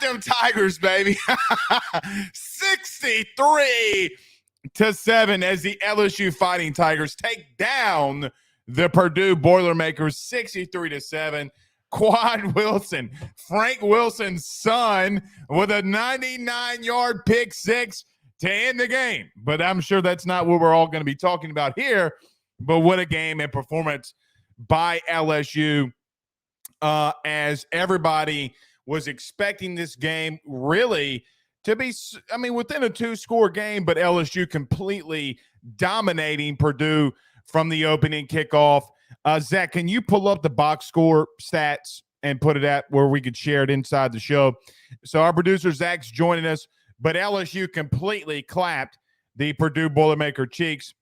them Tigers, baby. 63-7 as the LSU Fighting Tigers take down the Purdue Boilermakers 63-7. Quad Wilson, Frank Wilson's son, with a 99-yard pick six to end the game. But I'm sure that's not what we're all going to be talking about here. But what a game and performance by LSU, as everybody was expecting this game really to be, within a two-score game, but LSU completely dominating Purdue from the opening kickoff. Zach, can you pull up the box score stats and put it at where we could share it inside the show? So our producer, Zach's joining us, but LSU completely clapped the Purdue Boilermaker cheeks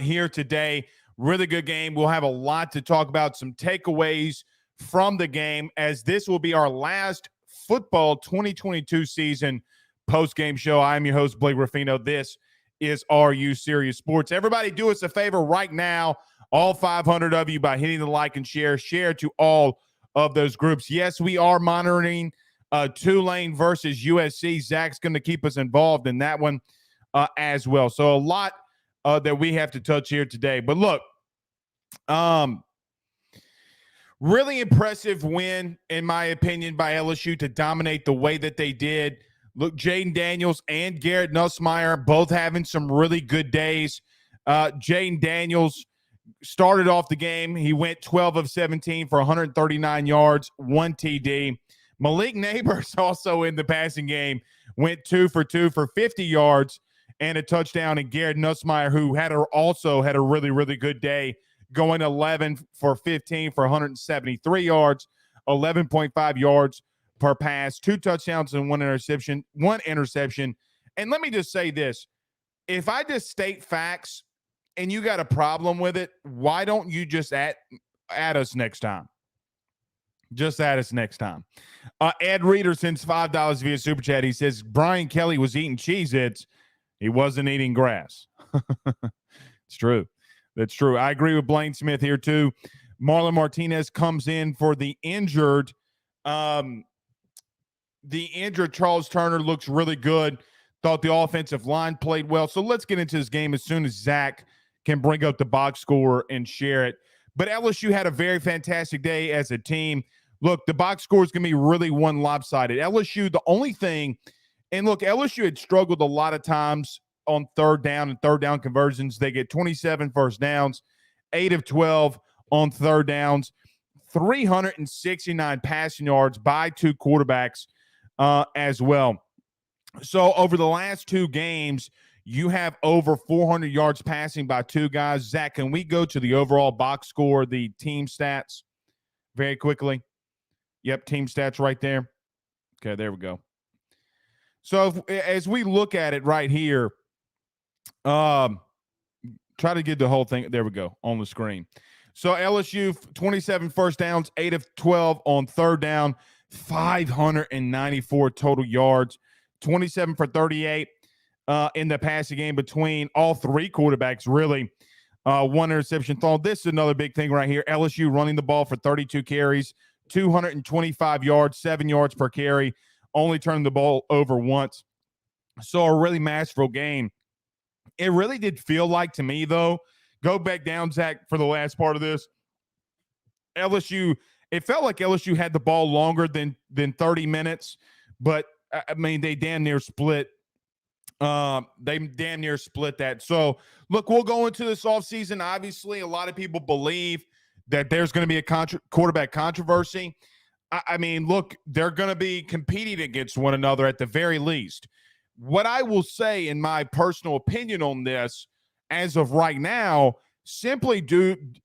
here today. Really good game. We'll have a lot to talk about, some takeaways from the game, as this will be our last football 2022 season post-game show. I'm your host, Blake Ruffino. This is Are You Serious Sports. Everybody do us a favor right now, all 500 of you, by hitting the like and share to all of those groups. Yes, we are monitoring Tulane versus USC. Zach's going to keep us involved in that one as well. So a lot that we have to touch here today. But look, really impressive win, in my opinion, by LSU to dominate the way that they did. Look, Jaden Daniels and Garrett Nussmeier both having some really good days. Jaden Daniels started off the game. He went 12 of 17 for 139 yards, 1 TD. Malik Neighbors also in the passing game went 2 for 2 for 50 yards and a touchdown. And Garrett Nussmeier, who also had a really, really good day, going 11 for 15 for 173 yards, 11.5 yards per pass, 2 touchdowns and 1 interception. And let me just say this. If I just state facts and you got a problem with it, why don't you just add us next time? Just add us next time. Ed Reader sends $5 via Super Chat. He says, Brian Kelly was eating Cheez-Its. He wasn't eating grass. It's true. That's true. I agree with Blaine Smith here, too. Marlon Martinez comes in for the injured. The injured Charles Turner looks really good. Thought the offensive line played well. So let's get into this game as soon as Zach can bring up the box score and share it. But LSU had a very fantastic day as a team. Look, the box score is going to be really one lopsided. LSU, the only thing, and look, LSU had struggled a lot of times on third down and third down conversions. They get 27 first downs, 8 of 12 on third downs, 369 passing yards by 2 quarterbacks as well. So over the last 2 games, you have over 400 yards passing by 2 guys. Zach, can we go to the overall box score, the team stats very quickly? Yep, team stats right there. Okay, there we go. So as we look at it right here, try to get the whole thing. There we go on the screen. So LSU, 27 first downs, 8 of 12 on third down, 594 total yards, 27 for 38 in the passing game between all 3 quarterbacks, really. 1 interception thrown. This is another big thing right here. LSU running the ball for 32 carries, 225 yards, 7 yards per carry, only turning the ball over once. So a really masterful game. It really did feel like, to me, though, go back down, Zach, for the last part of this. LSU, it felt like LSU had the ball longer than 30 minutes, but, they damn near split. That. So, look, we'll go into this offseason. Obviously, a lot of people believe that there's going to be a quarterback controversy. Look, they're going to be competing against one another at the very least. What I will say, in my personal opinion on this, as of right now, simply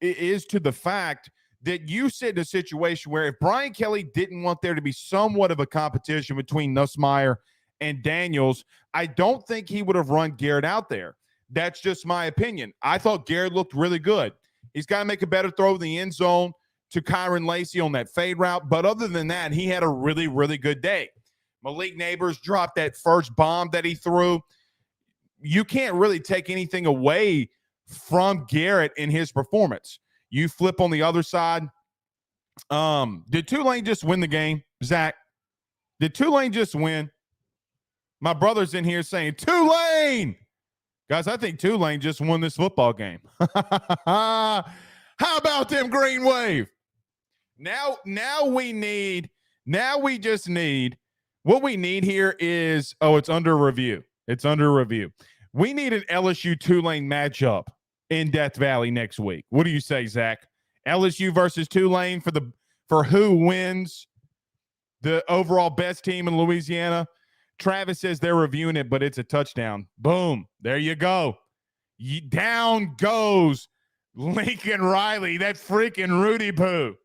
is to the fact that you sit in a situation where if Brian Kelly didn't want there to be somewhat of a competition between Nussmeier and Daniels, I don't think he would have run Garrett out there. That's just my opinion. I thought Garrett looked really good. He's got to make a better throw in the end zone to Kyron Lacey on that fade route. But other than that, he had a really, really good day. Malik Neighbors dropped that first bomb that he threw. You can't really take anything away from Garrett in his performance. You flip on the other side. Did Tulane just win the game, Zach? Did Tulane just win? My brother's in here saying, Tulane! Guys, I think Tulane just won this football game. How about them Green Wave? Now we just need, what we need here is, it's under review. It's under review. We need an LSU-Tulane matchup in Death Valley next week. What do you say, Zach? LSU versus Tulane for who wins the overall best team in Louisiana? Travis says they're reviewing it, but it's a touchdown. Boom. There you go. Down goes Lincoln Riley, that freaking Rudy Poo.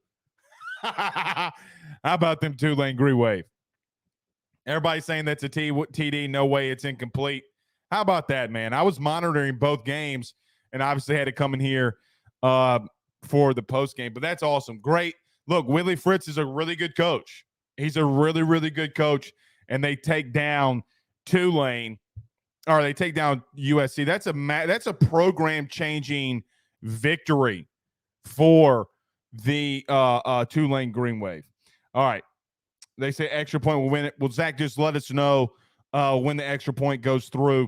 How about them Tulane Green Wave? Everybody's saying that's a TD. No way, it's incomplete. How about that, man? I was monitoring both games and obviously had to come in here for the post game, but that's awesome. Great. Look, Willie Fritz is a really good coach. He's a really, really good coach. And they take down Tulane, or they take down USC. That's a program-changing victory for the Tulane Green Wave. All right. They say extra point will win it. Well, Zach, just let us know when the extra point goes through.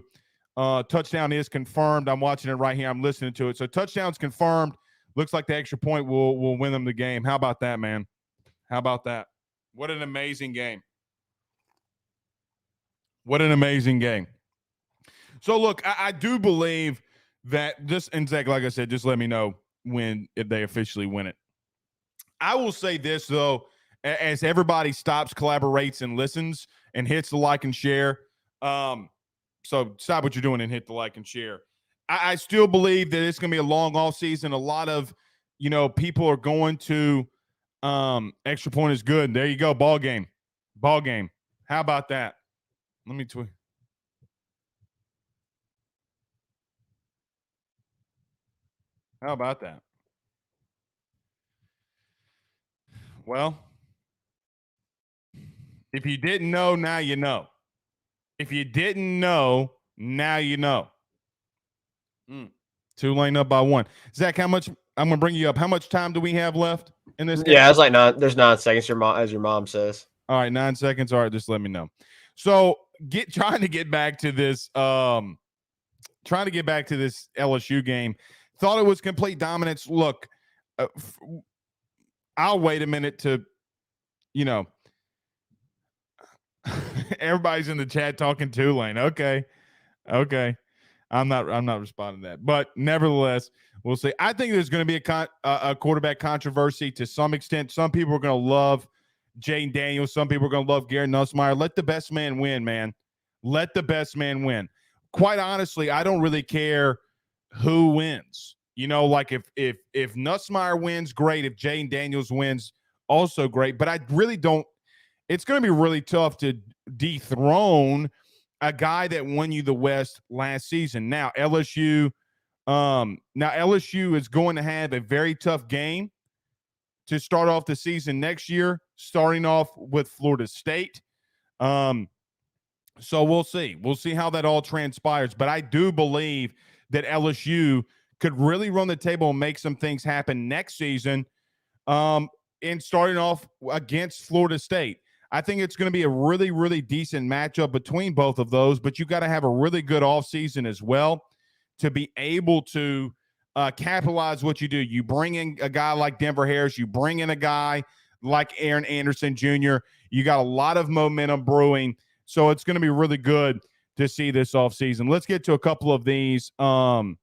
Touchdown is confirmed. I'm watching it right here. I'm listening to it. So touchdown's confirmed. Looks like the extra point will win them the game. How about that, man? How about that? What an amazing game. What an amazing game. So, look, I do believe that this, and Zach, like I said, just let me know if they officially win it. I will say this, though, as everybody stops, collaborates, and listens and hits the like and share. So stop what you're doing and hit the like and share. I still believe that it's going to be a long off season. A lot of, people are going to extra point is good. There you go. Ball game. How about that? Let me tweet. How about that? Well, if you didn't know, now you know. If you didn't know, now you know. Tulane up by 1. Zach, how much? I'm going to bring you up. How much time do we have left in this game? Yeah, it's like there's 9 seconds, as your mom says. All right, 9 seconds. All right, just let me know. So trying to get back to this LSU game. Thought it was complete dominance. Look, I'll wait a minute to, everybody's in the chat talking Tulane. Okay. I'm not responding to that, but nevertheless, we'll see. I think there's going to be a quarterback controversy to some extent. Some people are going to love Jayden Daniels. Some people are going to love Garrett Nussmeier. Let the best man win, man. Let the best man win. Quite honestly, I don't really care who wins. Like if Nussmeier wins, great. If Jayden Daniels wins, also great. But I really don't. It's going to be really tough to dethrone a guy that won you the West last season. Now LSU is going to have a very tough game to start off the season next year, starting off with Florida State. So we'll see. We'll see how that all transpires. But I do believe that LSU could really run the table and make some things happen next season in starting off against Florida State. I think it's going to be a really, really decent matchup between both of those, but you got to have a really good offseason as well to be able to capitalize what you do. You bring in a guy like Denver Harris. You bring in a guy like Aaron Anderson Jr. You got a lot of momentum brewing, so it's going to be really good to see this offseason. Let's get to a couple of these comments.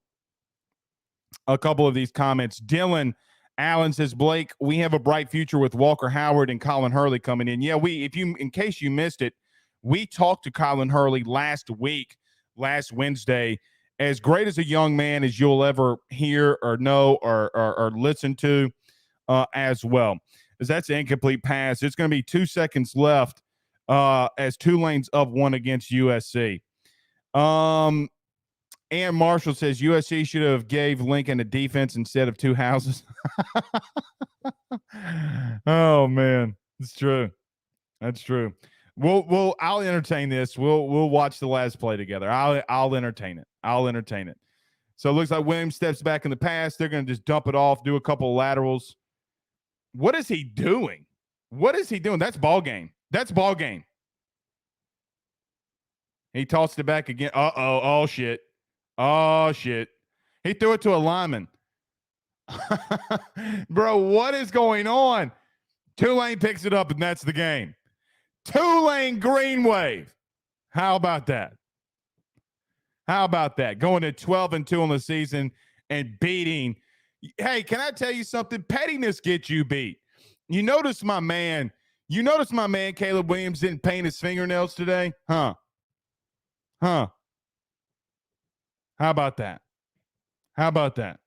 Dylan Allen says, Blake, we have a bright future with Walker Howard and Colin Hurley coming in. Yeah, in case you missed it, we talked to Colin Hurley last Wednesday. As great as a young man as you'll ever hear or know or listen to as well. As that's an incomplete pass. It's going to be 2 seconds left as Tulane's up 1 against USC. Ann Marshall says USC should have gave Lincoln a defense instead of 2 houses. Oh man, it's true. That's true. I'll entertain this. We'll watch the last play together. I'll entertain it. So it looks like Williams steps back in the pass. They're going to just dump it off, do a couple of laterals. What is he doing? That's ball game. He tossed it back again. Uh-oh. Oh, shit. Oh, shit. He threw it to a lineman. Bro, what is going on? Tulane picks it up, and that's the game. Tulane Green Wave. How about that? How about that? Going to 12-2 on the season and beating. Hey, can I tell you something? Pettiness gets you beat. You notice my man Caleb Williams didn't paint his fingernails today? Huh? How about that? How about that?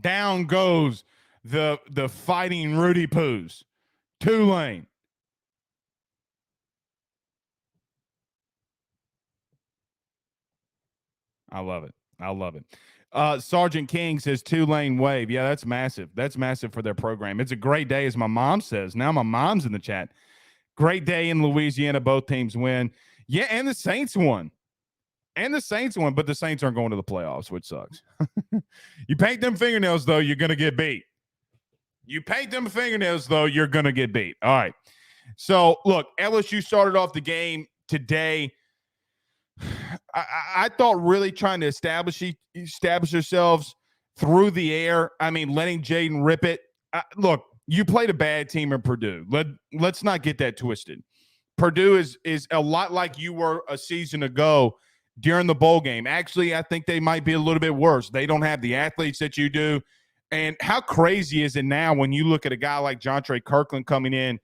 Down goes the fighting Rudy Poos. Tulane. I love it. I love it. Sergeant King says Tulane wave. Yeah, that's massive. That's massive for their program. It's a great day, as my mom says. Now my mom's in the chat. Great day in Louisiana. Both teams win. Yeah, and the Saints won. But the Saints aren't going to the playoffs, which sucks. You paint them fingernails, though, you're going to get beat. All right. So, look, LSU started off the game today. I thought really trying to establish yourselves through the air. I mean, letting Jaden rip it. Look, you played a bad team in Purdue. Let's not get that twisted. Purdue is a lot like you were a season ago during the bowl game. Actually, I think they might be a little bit worse. They don't have the athletes that you do. And how crazy is it now when you look at a guy like Jontre Kirkland coming in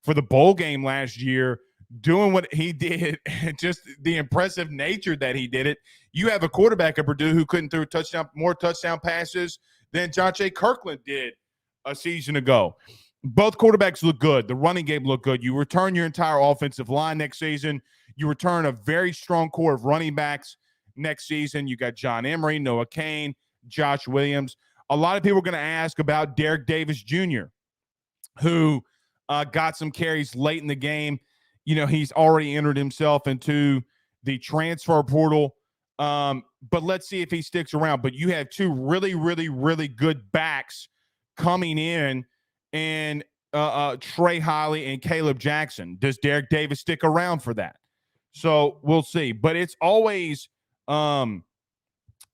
for the bowl game last year, doing what he did, just the impressive nature that he did it. You have a quarterback at Purdue who couldn't throw more touchdown passes than Jontre Kirkland did a season ago. Both quarterbacks look good. The running game looked good. You return your entire offensive line next season. You return a very strong core of running backs next season. You got John Emery, Noah Cain, Josh Williams. A lot of people are going to ask about Derek Davis Jr., who got some carries late in the game. You know, he's already entered himself into the transfer portal. But let's see if he sticks around. But you have two really, really, really good backs coming in, and Trey Holly and Caleb Jackson. Does Derek Davis stick around for that? So we'll see. But it's always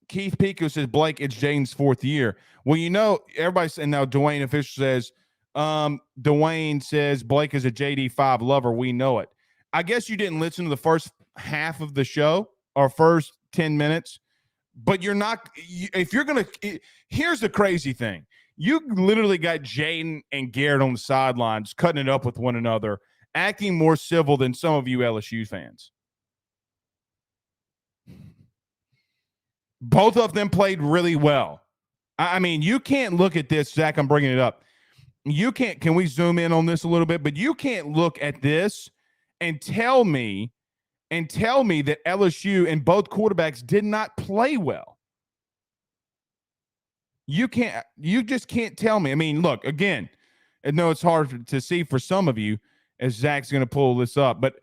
Keith Pico says, Blake, it's Jaden's fourth year. Well, you know, everybody's saying now Dwayne Official says, Dwayne says Blake is a JD5 lover. We know it. I guess you didn't listen to the first half of the show or first 10 minutes, but you're not. If you're going to, here's the crazy thing. You literally got Jaden and Garrett on the sidelines cutting it up with one another, acting more civil than some of you LSU fans. Both of them played really well. I mean, you can't look at this, Zach, I'm bringing it up. You can't, can we zoom in on this a little bit? But you can't look at this and tell me that LSU and both quarterbacks did not play well. You just can't tell me. I mean, look, again, I know it's hard to see for some of you as Zach's going to pull this up, but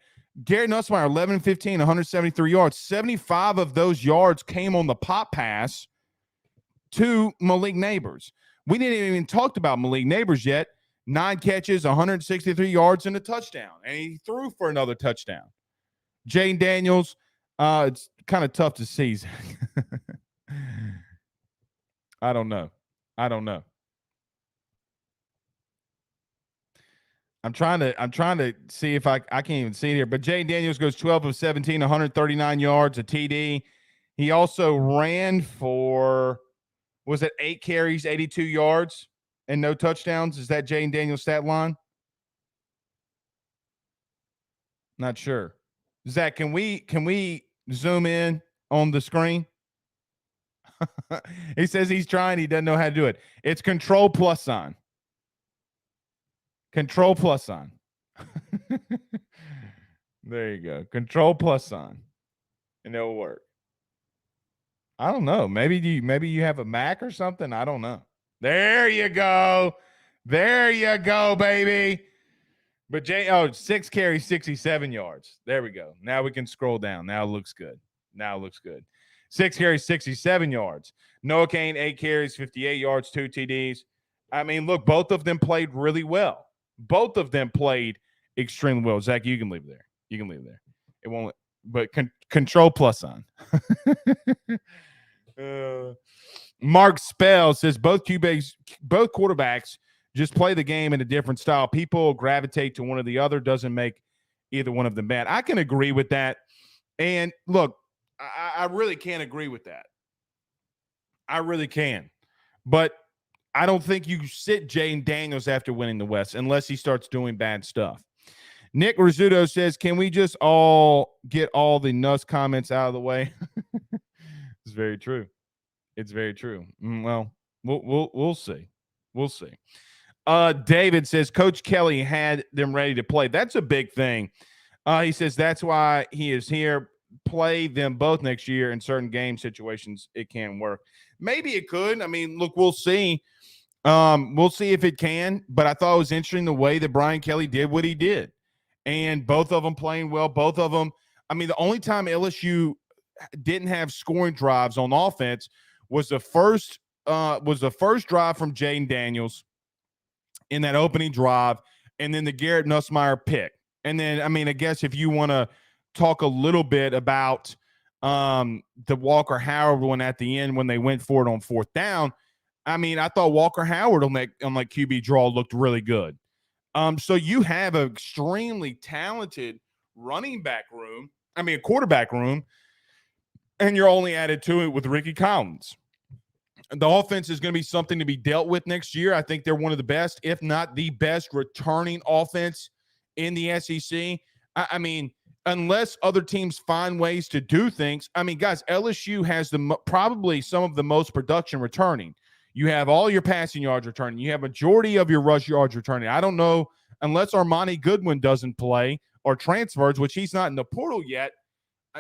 Garrett Nussmeier, 11-15, 173 yards. 75 of those yards came on the pop pass to Malik Neighbors. We didn't even talk about Malik Neighbors yet. 9 catches, 163 yards, and a touchdown. And he threw for another touchdown. Jane Daniels, it's kind of tough to see. I don't know. I'm trying to see if I can't even see it here. But Jane Daniels goes 12 of 17, 139 yards, a TD. He also ran for, was it 8 carries, 82 yards, and no touchdowns? Is that Jane Daniels' stat line? Not sure. Zach, can we zoom in on the screen? He says he's trying. He doesn't know how to do it. It's control plus sign. Control plus sign. There you go. Control plus sign. And it'll work. I don't know. Maybe you have a Mac or something. I don't know. There you go. There you go, baby. But 6 carries, 67 yards. There we go. Now we can scroll down. Now it looks good. 6 carries, 67 yards. Noah Cain, 8 carries, 58 yards, 2 TDs. I mean, look, both of them played really well. Both of them played extremely well. Zach, you can leave it there. It won't. But control plus on. Mark Spell says both quarterbacks just play the game in a different style. People gravitate to one or the other. Doesn't make either one of them bad. I can agree with that. And look, I really can't agree with that. I really can. But I don't think you sit Jayden Daniels after winning the West unless he starts doing bad stuff. Nick Rizzuto says, can we just all get all the nuss comments out of the way? It's very true. It's very true. Well, we'll see. We'll see. David says Coach Kelly had them ready to play. That's a big thing. He says that's why he is here. Play them both next year in certain game situations. It can work. Maybe it could. I mean, look, we'll see. We'll see if it can. But I thought it was interesting the way that Brian Kelly did what he did, and both of them playing well. Both of them. I mean, the only time LSU didn't have scoring drives on offense was the first drive from Jayden Daniels in that opening drive, and then the Garrett Nussmeier pick. And then, I mean, I guess if you want to talk a little bit about the Walker Howard one at the end when they went for it on fourth down, I mean, I thought Walker Howard on that QB draw looked really good. So you have an extremely talented quarterback room, and you're only added to it with Ricky Collins. The offense is going to be something to be dealt with next year. I think they're one of the best, if not the best, returning offense in the SEC. I mean, unless other teams find ways to do things. I mean, guys, LSU has probably some of the most production returning. You have all your passing yards returning. You have majority of your rush yards returning. I don't know, unless Armani Goodwin doesn't play or transfers, which he's not in the portal yet,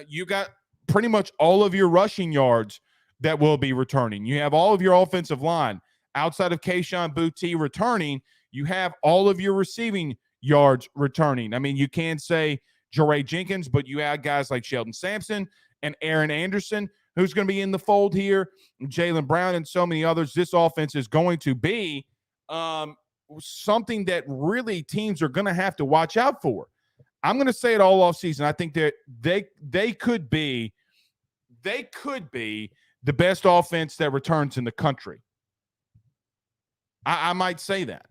you got pretty much all of your rushing yards that will be returning. You have all of your offensive line outside of Kayshon Boutte returning. You have all of your receiving yards returning. I mean, you can't say Jeray Jenkins, but you have guys like Sheldon Sampson and Aaron Anderson, who's going to be in the fold here, Jaylen Brown and so many others. This offense is going to be something that really teams are going to have to watch out for. I'm going to say it all offseason. I think that they could be the best offense that returns in the country. I might say that.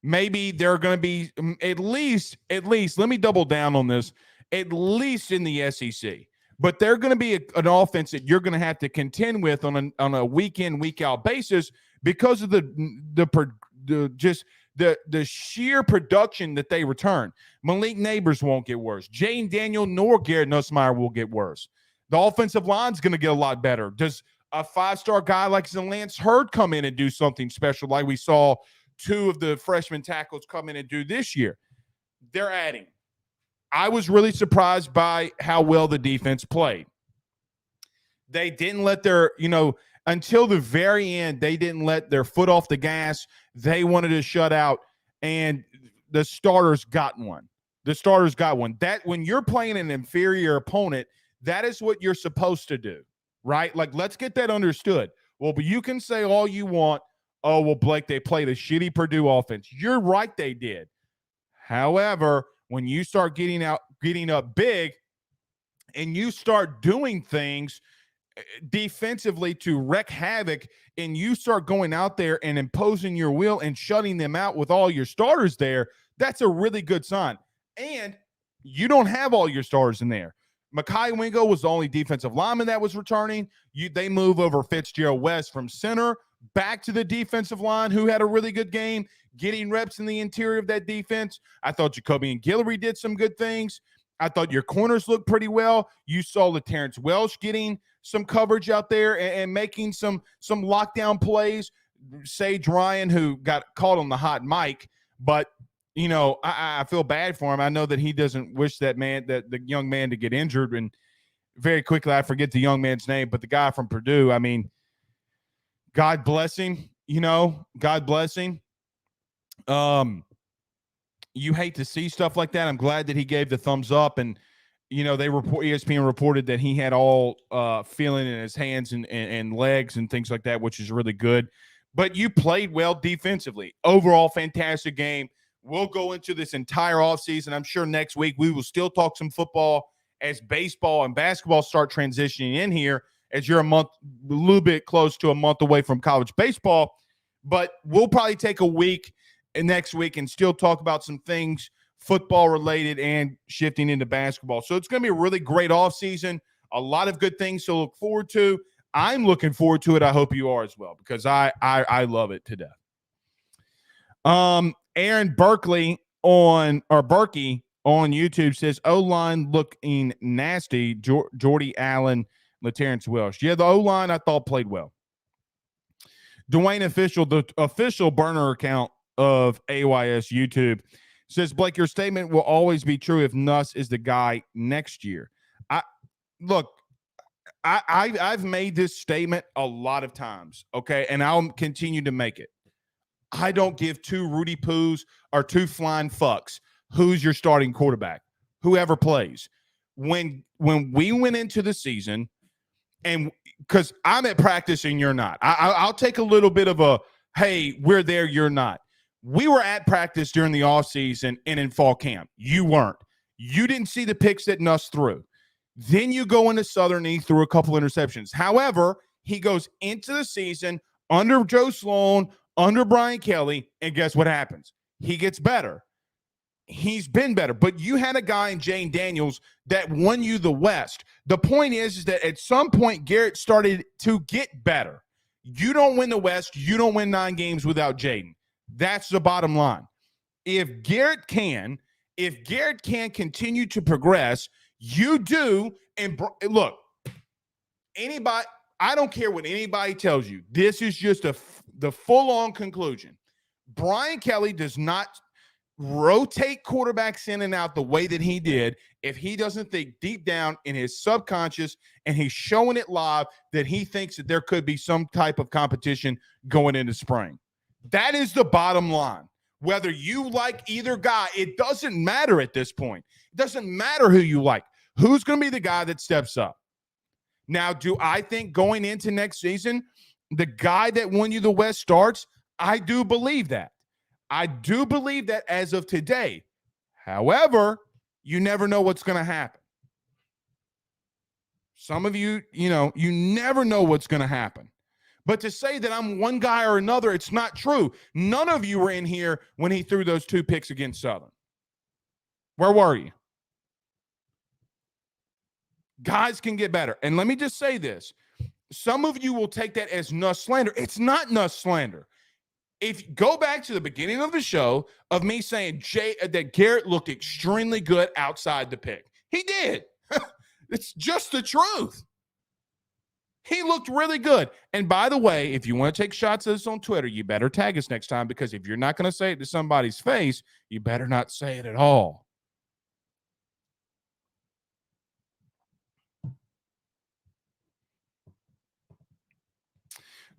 Maybe they're going to be at least, let me double down on this, at least in the SEC. But they're going to be an offense that you're going to have to contend with on a week in, week out basis because of the sheer production that they return. Malik Neighbors won't get worse. Jayden Daniel nor Garrett Nussmeier will get worse. The offensive line's going to get a lot better. Does a five-star guy like Lance Hurd come in and do something special like we saw two of the freshman tackles come in and do this year? They're adding. I was really surprised by how well the defense played. They didn't let until the very end, they didn't let their foot off the gas. They wanted to shut out, and the starters got one. That when you're playing an inferior opponent, that is what you're supposed to do, right? Like, let's get that understood. Well, but you can say all you want, oh, well, Blake, they played a shitty Purdue offense. You're right, they did. However, when you start getting up big and you start doing things defensively to wreak havoc, and you start going out there and imposing your will and shutting them out with all your starters there, that's a really good sign. And you don't have all your starters in there. Mekhi Wingo was the only defensive lineman that was returning. They move over Fitzgerald West from center back to the defensive line, who had a really good game, getting reps in the interior of that defense. I thought Jacoby and Guillory did some good things. I thought your corners looked pretty well. You saw the Terrence Welsh getting some coverage out there and making some lockdown plays. Sage Ryan, who got caught on the hot mic, but I feel bad for him. I know that he doesn't wish that the young man to get injured. And very quickly, I forget the young man's name, but the guy from Purdue, I mean, God bless him, God bless him. You hate to see stuff like that. I'm glad that he gave the thumbs up, and ESPN reported that he had all feeling in his hands and legs and things like that, which is really good. But you played well defensively. Overall, fantastic game. We'll go into this entire offseason. I'm sure next week we will still talk some football as baseball and basketball start transitioning in here, as you're a little bit close to a month away from college baseball. But we'll probably take a week next week and still talk about some things football related and shifting into basketball. So it's going to be a really great offseason. A lot of good things to look forward to. I'm looking forward to it. I hope you are as well, because I love it to death. Aaron Berkey on YouTube says O-line looking nasty. Jordy Allen, LaTerrence Welsh. Yeah, the O-line I thought played well. Dwayne Official, the official burner account of AYS YouTube, says, Blake, your statement will always be true if Nuss is the guy next year. I've made this statement a lot of times, okay, and I'll continue to make it. I don't give two Rudy Poos or two flying fucks who's your starting quarterback, whoever plays. When we went into the season, and because I'm at practice and you're not, I'll take a little bit of a, hey, we're there, you're not. We were at practice during the offseason and in fall camp. You weren't. You didn't see the picks that Nuss threw. Then you go into Southern, he threw a couple interceptions. However, he goes into the season under Joe Sloan, under Brian Kelly, and guess what happens? He gets better. He's been better. But you had a guy in Jane Daniels that won you the West. The point is that at some point, Garrett started to get better. You don't win the West. You don't win 9 games without Jaden. That's the bottom line. If Garrett can continue to progress, you do. And look, anybody, I don't care what anybody tells you. This is just the full-on conclusion. Brian Kelly does not rotate quarterbacks in and out the way that he did if he doesn't think deep down in his subconscious, and he's showing it live, that he thinks that there could be some type of competition going into spring. That is the bottom line. Whether you like either guy, it doesn't matter at this point. It doesn't matter who you like. Who's going to be the guy that steps up? Now, do I think going into next season, the guy that won you the West starts? I do believe that. I do believe that as of today. However, you never know what's going to happen. Some of you, you never know what's going to happen. But to say that I'm one guy or another, it's not true. None of you were in here when he threw those 2 picks against Southern. Where were you? Guys can get better. And let me just say this. Some of you will take that as Nuss slander. It's not Nuss slander. If you go back to the beginning of the show of me saying that Garrett looked extremely good outside the pick. He did. It's just the truth. He looked really good. And by the way, if you want to take shots at us on Twitter, you better tag us next time, because if you're not going to say it to somebody's face, you better not say it at all.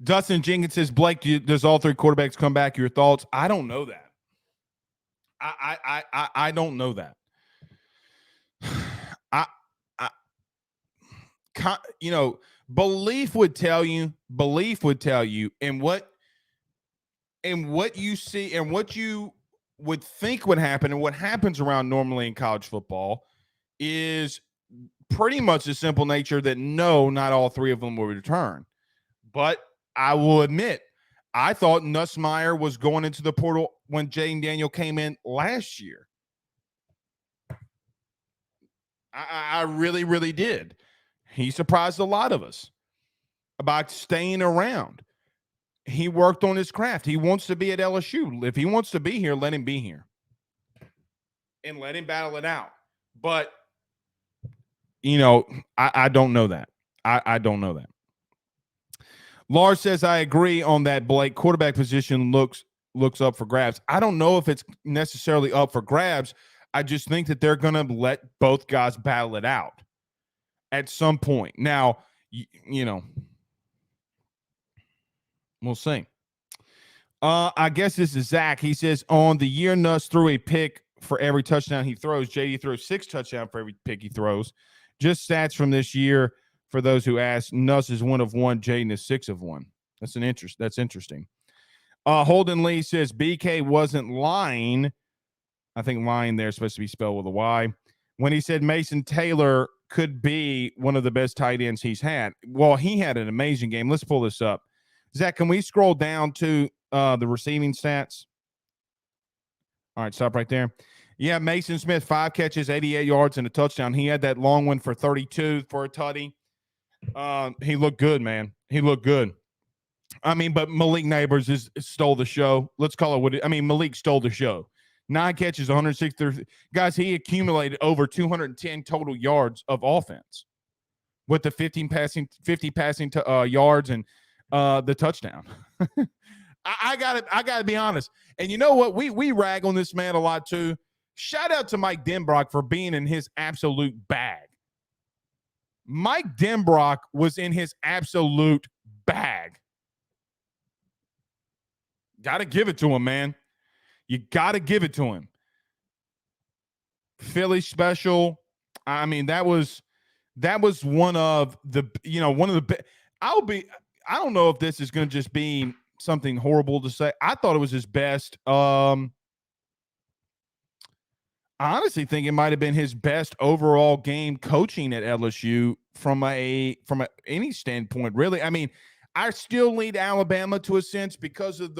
Dustin Jenkins says, Blake, does all 3 quarterbacks come back? Your thoughts? I don't know that. I don't know that. Belief would tell you, and what you see and what you would think would happen and what happens around normally in college football is pretty much the simple nature that no, not all 3 of them will return. But I will admit, I thought Nussmeier was going into the portal when Jaden Daniel came in last year. I really, really did. He surprised a lot of us about staying around. He worked on his craft. He wants to be at LSU. If he wants to be here, let him be here. And let him battle it out. But, I don't know that. I don't know that. Lars says, I agree on that, Blake. Quarterback position looks up for grabs. I don't know if it's necessarily up for grabs. I just think that they're going to let both guys battle it out at some point. Now, we'll see. I guess this is Zach. He says, on the year Nuss threw a pick for every touchdown he throws, JD throws 6 touchdowns for every pick he throws. Just stats from this year. For those who ask, Nuss is 1 of 1. Jaden is 6 of 1. That's interesting. Holden Lee says BK wasn't lying I think Lion there is supposed to be spelled with a Y. When he said Mason Taylor could be one of the best tight ends he's had. Well, he had an amazing game. Let's pull this up. Zach, can we scroll down to the receiving stats? All right, stop right there. Yeah, Mason Smith, 5 catches, 88 yards, and a touchdown. He had that long one for 32 for a tutty. He looked good, man. He looked good. I mean, but Malik Neighbors stole the show. Let's call it what it, I mean, Malik stole the show. 9 catches, 160. Guys, he accumulated over 210 total yards of offense with the 50 passing yards and the touchdown. I gotta be honest. And you know what? We rag on this man a lot too. Shout out to Mike Denbrock for being in his absolute bag. Mike Denbrock was in his absolute bag. Got to give it to him, man. You got to give it to him. Philly special. I mean, that was one of the, I don't know if this is going to just be something horrible to say. I thought it was his best. I honestly think it might have been his best overall game coaching at LSU from any standpoint, really. I mean, I still lead Alabama to a sense because of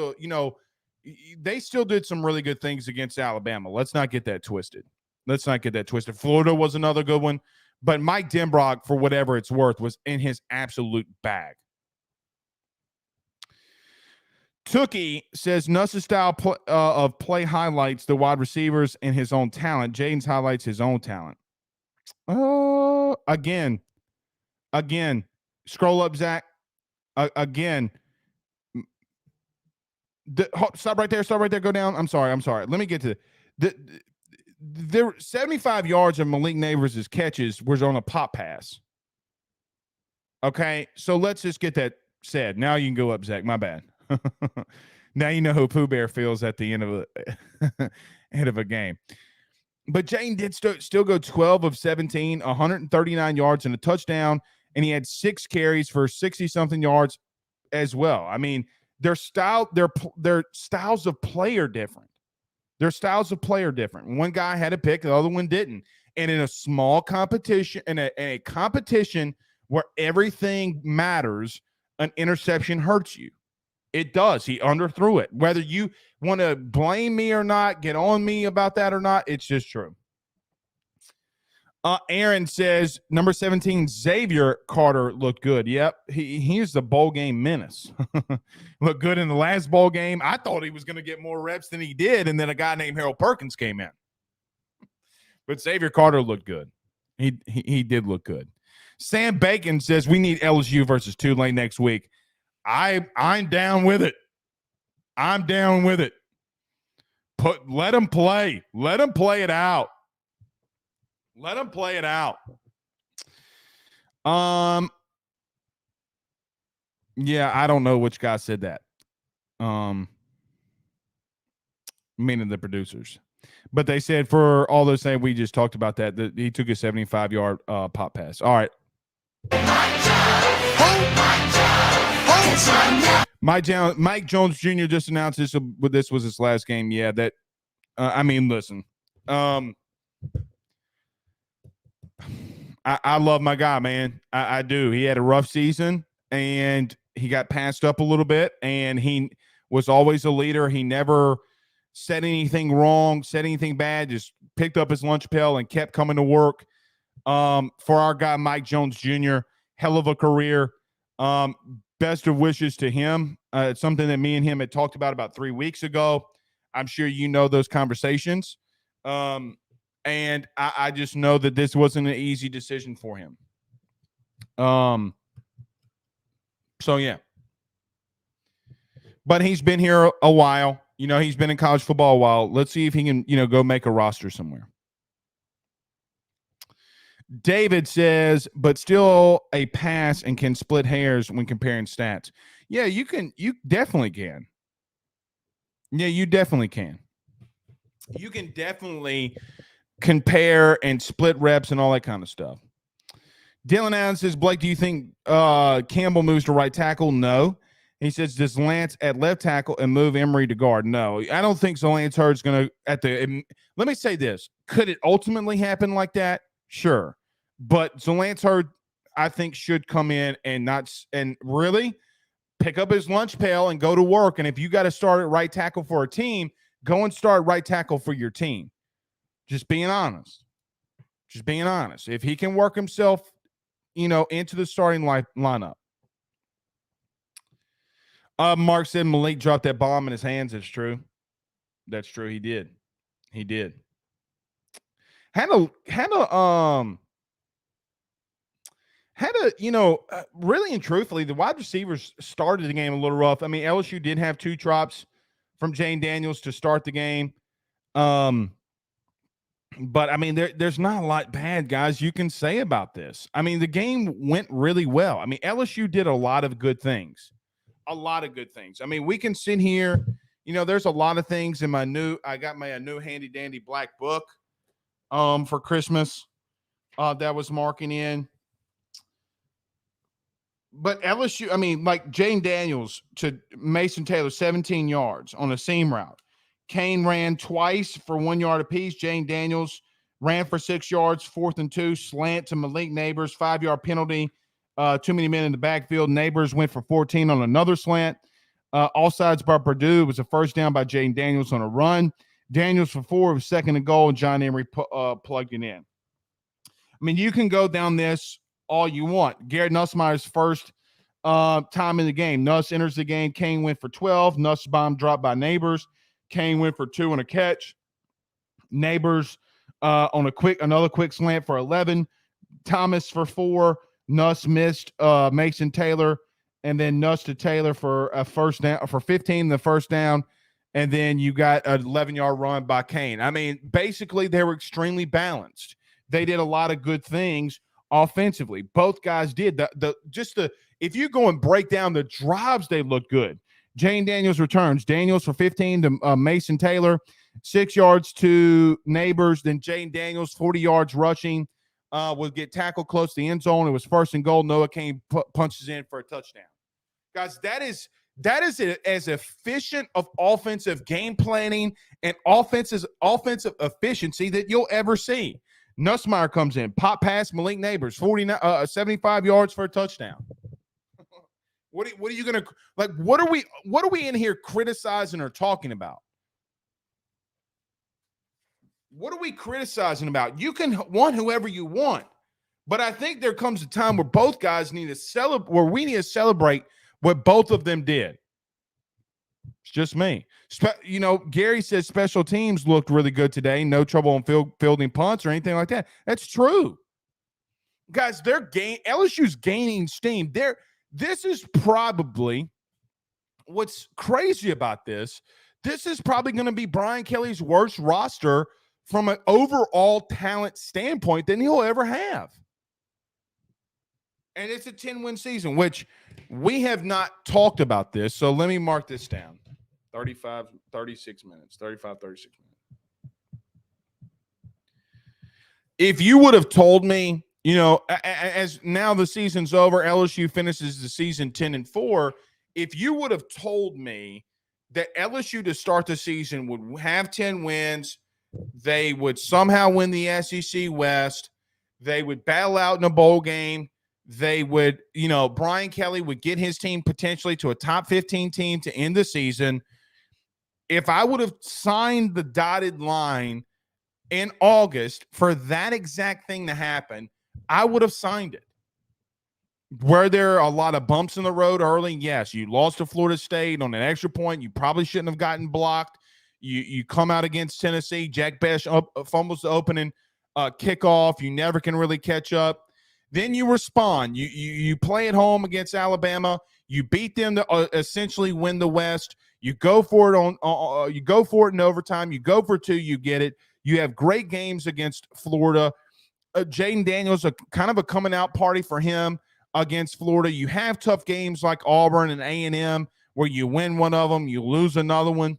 they still did some really good things against Alabama. Let's not get that twisted. Florida was another good one, but Mike Denbrock, for whatever it's worth, was in his absolute bag. Tookie says Nuss's style of play highlights the wide receivers and his own talent. Jaden's highlights his own talent. Again, scroll up, Zach. Again. Stop right there. Go down. I'm sorry. Let me get to there. 75 yards of Malik Neighbors' catches was on a pop pass. Okay, so let's just get that said. Now you can go up, Zach. My bad. Now you know who Pooh Bear feels at the end of a game. But Jane did still go 12 of 17, 139 yards and a touchdown, and he had 6 carries for 60-something yards as well. I mean, their styles of play are different. One guy had a pick, the other one didn't. And in a small competition, in a competition where everything matters, an interception hurts you. It does. He underthrew it. Whether you want to blame me or not, get on me about that or not, it's just true. Aaron says, number 17, Xavier Carter looked good. Yep, he's the bowl game menace. Looked good in the last bowl game. I thought he was going to get more reps than he did, and then a guy named Harold Perkins came in. But Xavier Carter looked good. He did look good. Sam Bacon says, we need LSU versus Tulane next week. I'm down with it. Let them play. Let them play it out. Yeah, I don't know which guy said that. Meaning the producers. But they said for all those things we just talked about that he took a 75-yard pop pass. All right. Mike Jones Jr. just announced this was his last game. Yeah, that I mean, listen. I love my guy, man. I do. He had a rough season, and he got passed up a little bit, and he was always a leader. He never said anything wrong, said anything bad, just picked up his lunch pail and kept coming to work. For our guy, Mike Jones Jr., hell of a career. Best of wishes to him. It's something that me and him had talked about 3 weeks ago. I'm sure you know those conversations. And I just know that this wasn't an easy decision for him. So, yeah. But he's been here a while. He's been in college football a while. Let's see if he can, go make a roster somewhere. David says, but still a pass and can split hairs when comparing stats. Yeah, you definitely can. Yeah, you definitely can. You can definitely compare and split reps and all that kind of stuff. Dylan Allen says, Blake, do you think Campbell moves to right tackle? No. He says, does Lance at left tackle and move Emery to guard? No, I don't think so. Lance Hurd's going to let me say this. Could it ultimately happen like that? Sure. But Lance Hurd, I think, should come in and really pick up his lunch pail and go to work. And if you got to start at right tackle for a team, go and start right tackle for your team. Just being honest. If he can work himself, into the starting lineup. Mark said Malik dropped that bomb in his hands. That's true. He did. Had a really and truthfully, the wide receivers started the game a little rough. I mean, LSU did have 2 drops from Jane Daniels to start the game. But I mean, there's not a lot bad, guys, you can say about this. I mean, the game went really well. I mean, LSU did a lot of good things. I mean, we can sit here, there's a lot of things in I got my new handy dandy black book for Christmas that was marking in. But LSU, I mean, like Jane Daniels to Mason Taylor, 17 yards on a seam route. Kane ran twice for 1 yard apiece. Jane Daniels ran for 6 yards, 4th and 2, slant to Malik Neighbors, 5-yard penalty. Too many men in the backfield. Neighbors went for 14 on another slant. Offsides by Purdue. It was a first down by Jane Daniels on a run. Daniels for 4 was 2nd and goal, and John Emery plugged it in. I mean, you can go down this all you want. Garrett Nussmeier's first time in the game. Nuss enters the game. Kane went for 12. Nussbaum dropped by Neighbors. Kane went for 2 on a catch. Neighbors on another quick slant for 11. Thomas for 4. Nuss missed Mason Taylor, and then Nuss to Taylor for a first down for 15, the first down, and then you got an 11-yard run by Kane. I mean, basically they were extremely balanced. They did a lot of good things offensively. Both guys did. If you go and break down the drives, they look good. Jane Daniels returns. Daniels for 15 to Mason Taylor, 6 yards to Neighbors. Then Jane Daniels, 40 yards rushing. Would get tackled close to the end zone. It was 1st and goal. Noah Kane punches in for a touchdown. Guys, that is as efficient of offensive game planning and offensive efficiency that you'll ever see. Nussmeier comes in, pop pass Malik Neighbors, 75 yards for a touchdown. What are you gonna like? What are we in here criticizing or talking about? What are we criticizing about? You can want whoever you want, but I think there comes a time where both guys need to celebrate, where we need to celebrate what both of them did. It's just me. Gary says special teams looked really good today. No trouble on fielding punts or anything like that. That's true. Guys, LSU's gaining steam. This is probably what's crazy about this. This is probably going to be Brian Kelly's worst roster from an overall talent standpoint than he'll ever have. And it's a 10-win season, which we have not talked about this. So let me mark this down. 36 minutes. If you would have told me, as now the season's over, LSU finishes the season 10-4. If you would have told me that LSU to start the season would have 10 wins, they would somehow win the SEC West, they would battle out in a bowl game, they would, Brian Kelly would get his team potentially to a top 15 team to end the season. If I would have signed the dotted line in August for that exact thing to happen, I would have signed it. Were there a lot of bumps in the road early? Yes. You lost to Florida State on an extra point. You probably shouldn't have gotten blocked. You come out against Tennessee. Jack Bech fumbles the opening kickoff. You never can really catch up. Then you respond. You play at home against Alabama. You beat them to essentially win the West. You go for it you go for it in overtime. You go for 2. You get it. You have great games against Florida. Jaden Daniels, kind of a coming out party for him against Florida. You have tough games like Auburn and A&M where you win one of them, you lose another one.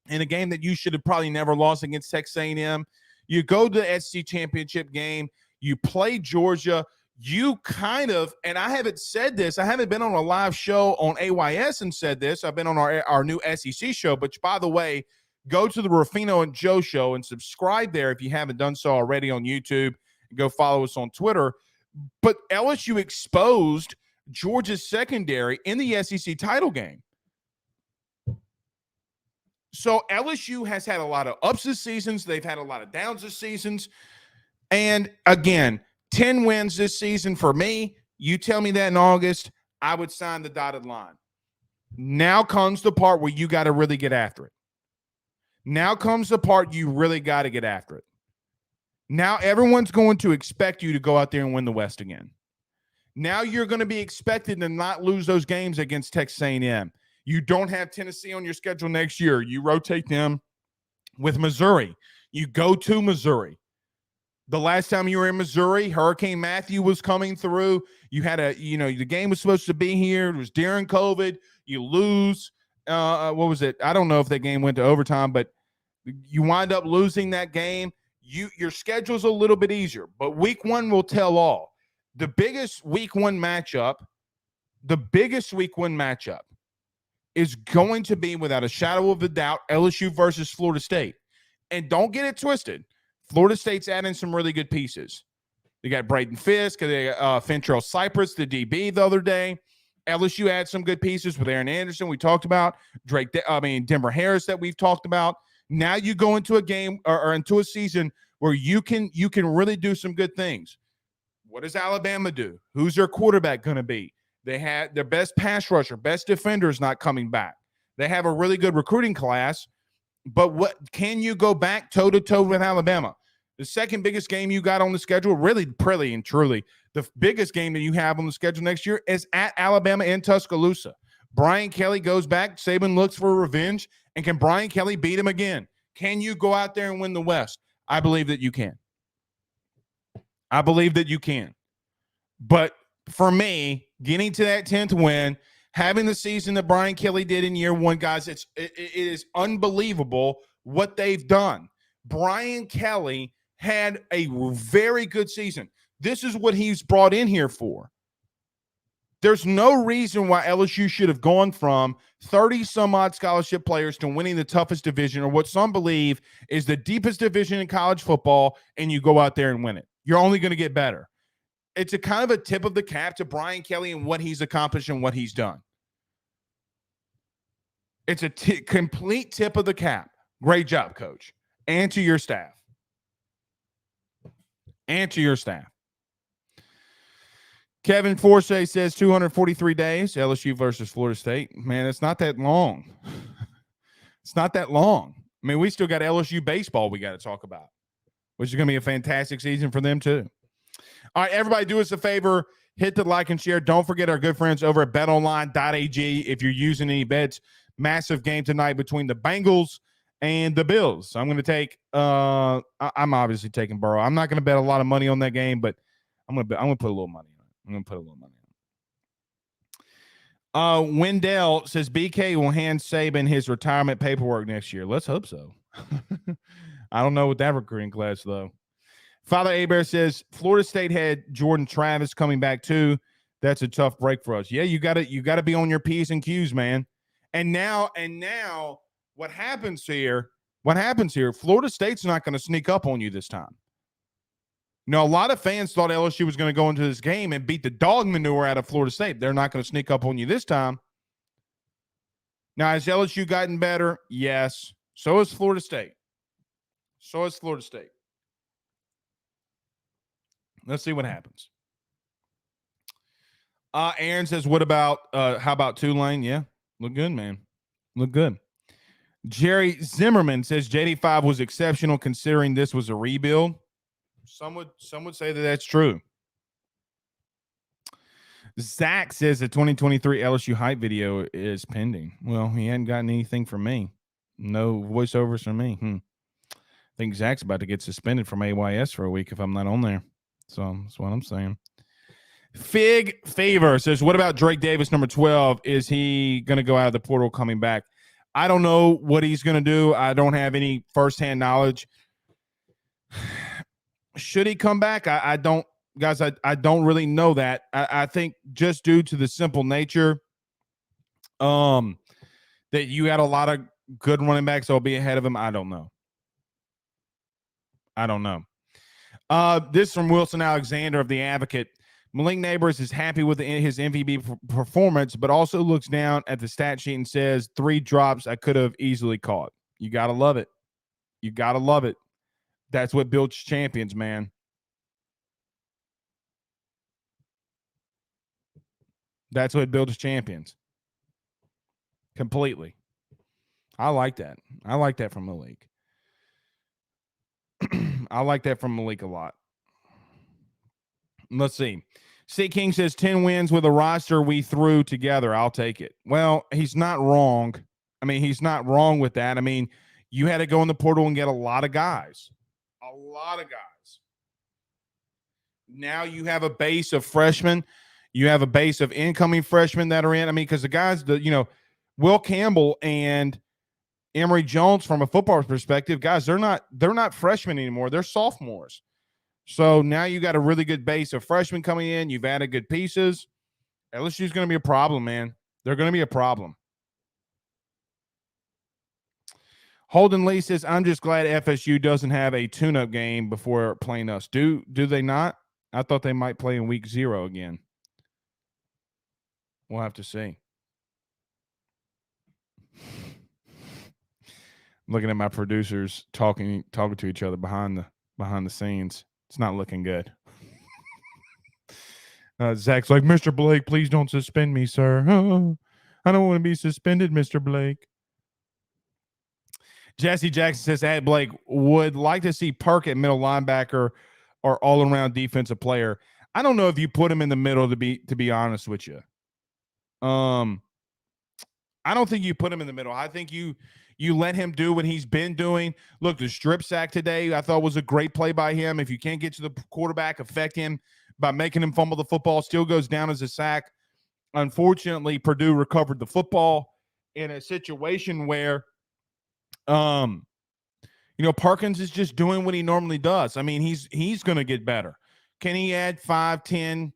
In a game that you should have probably never lost against Texas A&M. You go to the SEC championship game. You play Georgia. you kind of, and I haven't said this, I haven't been on a live show on AYS and said this. I've been on our new SEC show, but by the way, go to the Rufino and Joe show and subscribe there if you haven't done so already on YouTube. Go follow us on Twitter. But LSU exposed Georgia's secondary in the SEC title game. So LSU has had a lot of ups this season. They've had a lot of downs this season. And again, 10 wins this season for me. You tell me that in August, I would sign the dotted line. Now comes the part where you got to really get after it. Now comes the part you really got to get after it. Now everyone's going to expect you to go out there and win the West again. Now you're going to be expected to not lose those games against Texas A&M. You don't have Tennessee on your schedule next year. You rotate them with Missouri. You go to Missouri. The last time you were in Missouri, Hurricane Matthew was coming through. You had the game was supposed to be here. It was during COVID. You lose. What was it? I don't know if that game went to overtime, but you wind up losing that game. Your schedule's a little bit easier, but week one will tell all. The biggest week one matchup is going to be, without a shadow of a doubt, LSU versus Florida State. And don't get it twisted. Florida State's adding some really good pieces. They got Braden Fisk, they got Fentrell Cypress, the DB the other day. LSU had some good pieces with Aaron Anderson we talked about. Denver Harris that we've talked about. Now you go into a game or into a season where you can really do some good things. What does Alabama do? Who's their quarterback going to be? They had their best pass rusher, best defender is not coming back. They have a really good recruiting class, but what can you go back toe-to-toe with Alabama? The second biggest game you got on the schedule, really and truly, the biggest game that you have on the schedule next year is at Alabama in Tuscaloosa. Brian Kelly goes back. Saban looks for revenge. And can Brian Kelly beat him again? Can you go out there and win the West? I believe that you can. But for me, getting to that 10th win, having the season that Brian Kelly did in year one, guys, it is unbelievable what they've done. Brian Kelly had a very good season. This is what he's brought in here for. There's no reason why LSU should have gone from 30-some-odd scholarship players to winning the toughest division, or what some believe is the deepest division in college football, and you go out there and win it. You're only going to get better. It's a kind of a tip of the cap to Brian Kelly and what he's accomplished and what he's done. It's a complete tip of the cap. Great job, Coach. And to your staff. Kevin Forsay says 243 days, LSU versus Florida State. Man, it's not that long. I mean, we still got LSU baseball we got to talk about, which is going to be a fantastic season for them too. All right, everybody, do us a favor. Hit the like and share. Don't forget our good friends over at betonline.ag. If you're using any bets, massive game tonight between the Bengals and the Bills. So I'm going to take I'm obviously taking Burrow. I'm not going to bet a lot of money on that game, but I'm going to put a little money on. Wendell says BK will hand Saban his retirement paperwork next year. Let's hope so. I don't know with that recruiting class, though. Father Abear says Florida State had Jordan Travis coming back too. That's a tough break for us. Yeah, you got to be on your P's and Q's, man. And now what happens here? Florida State's not going to sneak up on you this time. A lot of fans thought LSU was going to go into this game and beat the dog manure out of Florida State. They're not going to sneak up on you this time. Now, has LSU gotten better? Yes. So has Florida State. Let's see what happens. Aaron says, how about Tulane? Yeah, look good, man. Look good. Jerry Zimmerman says JD5 was exceptional considering this was a rebuild. Some would say that that's true. Zach says the 2023 LSU hype video is pending. Well, he hadn't gotten anything from me. No voiceovers from me. I think Zach's about to get suspended from AYS for a week if I'm not on there. So that's what I'm saying. Fig Favor says, what about Drake Davis, number 12? Is he going to go out of the portal coming back? I don't know what he's going to do. I don't have any firsthand knowledge. Should he come back? I don't guys, I don't really know that. I think just due to the simple nature that you had a lot of good running backs that'll be ahead of him. I don't know. This from Wilson Alexander of The Advocate. Malik Neighbors is happy with his MVP performance, but also looks down at the stat sheet and says 3 drops I could have easily caught. You got to love it. You got to love it. That's what builds champions, man. That's what builds champions. Completely. I like that. I like that from Malik. I like that from Malik a lot. Let's see. C. King says 10 wins with a roster we threw together. I'll take it. Well, he's not wrong. I mean, he's not wrong with that. I mean, you had to go in the portal and get a lot of guys. A lot of guys. Now you have a base of freshmen. You have a base of incoming freshmen that are in. I mean, because the guys, Will Campbell and Emory Jones, from a football perspective, guys, they're not freshmen anymore. They're sophomores. So now you got a really good base of freshmen coming in. You've added good pieces. LSU's going to be a problem, man. They're going to be a problem. Holden Lee says, I'm just glad FSU doesn't have a tune-up game before playing us. Do they not? I thought they might play in week 0 again. We'll have to see. I'm looking at my producers talking to each other behind the scenes. It's not looking good. Zach's like, Mr. Blake, please don't suspend me, sir. Oh, I don't want to be suspended, Mr. Blake. Jesse Jackson says, at Blake, would like to see Perk at middle linebacker or all-around defensive player. I don't know if you put him in the middle, to be honest with you. I don't think you put him in the middle. I think you let him do what he's been doing. Look, the strip sack today I thought was a great play by him. If you can't get to the quarterback, affect him by making him fumble the football, still goes down as a sack. Unfortunately, Purdue recovered the football in a situation where, Parkins is just doing what he normally does. I mean, he's going to get better. Can he add 5-10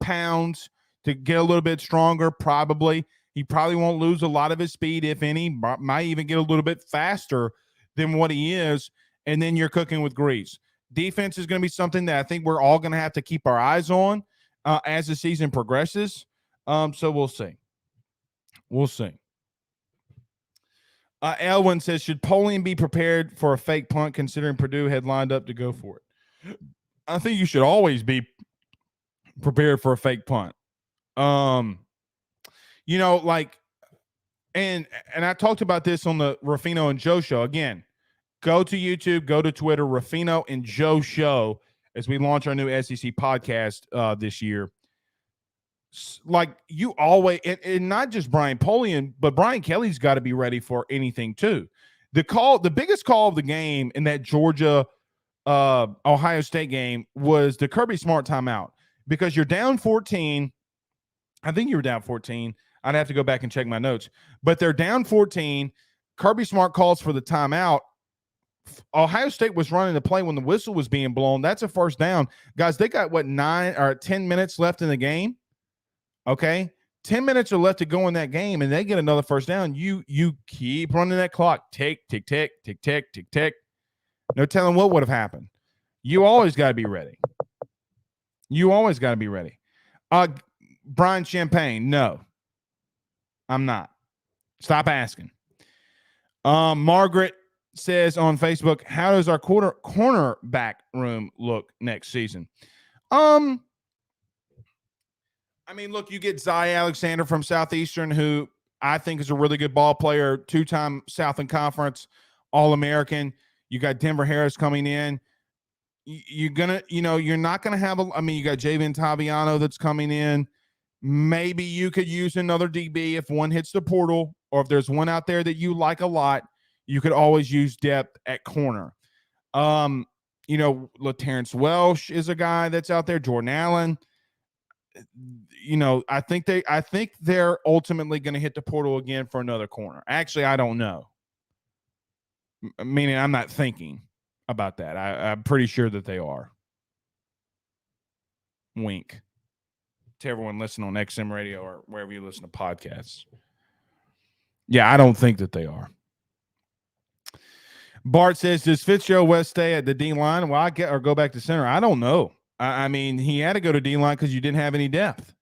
pounds to get a little bit stronger? Probably. He probably won't lose a lot of his speed, if any. Might even get a little bit faster than what he is, and then you're cooking with grease. Defense is going to be something that I think we're all going to have to keep our eyes on as the season progresses. So we'll see. We'll see. Elwin says, should Polian be prepared for a fake punt considering Purdue had lined up to go for it? I think you should always be prepared for a fake punt. And I talked about this on the Ruffino and Joe show. Again, go to YouTube, go to Twitter, Ruffino and Joe show, as we launch our new SEC podcast this year. Like, you always, and not just Brian Polian, but Brian Kelly's got to be ready for anything too. The biggest call of the game in that Georgia Ohio State game was the Kirby Smart timeout, because you're down 14. I think you were down 14. I'd have to go back and check my notes, but they're down 14. Kirby Smart calls for the timeout. Ohio State was running the play when the whistle was being blown. That's a first down. Guys, they got 9 or 10 minutes left in the game. Okay. 10 minutes are left to go in that game, and they get another first down. You keep running that clock. Tick, tick, tick, tick, tick, tick, tick. No telling what would have happened. You always got to be ready. You always got to be ready. Brian Champagne, no, I'm not. Stop asking. Margaret says on Facebook, how does our cornerback room look next season? I mean, look, you get Zai Alexander from Southeastern, who I think is a really good ball player, 2-time Southland Conference All-American. You got Denver Harris coming in. You're not going to have you got Javen Taviano that's coming in. Maybe you could use another DB if one hits the portal, or if there's one out there that you like a lot, you could always use depth at corner. LaTerrence Welsh is a guy that's out there. Jordan Allen. I think they're ultimately going to hit the portal again for another corner. Actually, I don't know. Meaning, I'm not thinking about that. I'm pretty sure that they are. Wink. To everyone listening on XM Radio or wherever you listen to podcasts. Yeah, I don't think that they are. Bart says, does Fitzgerald West stay at the D line? Well, or go back to center. I don't know. I mean, he had to go to D line because you didn't have any depth.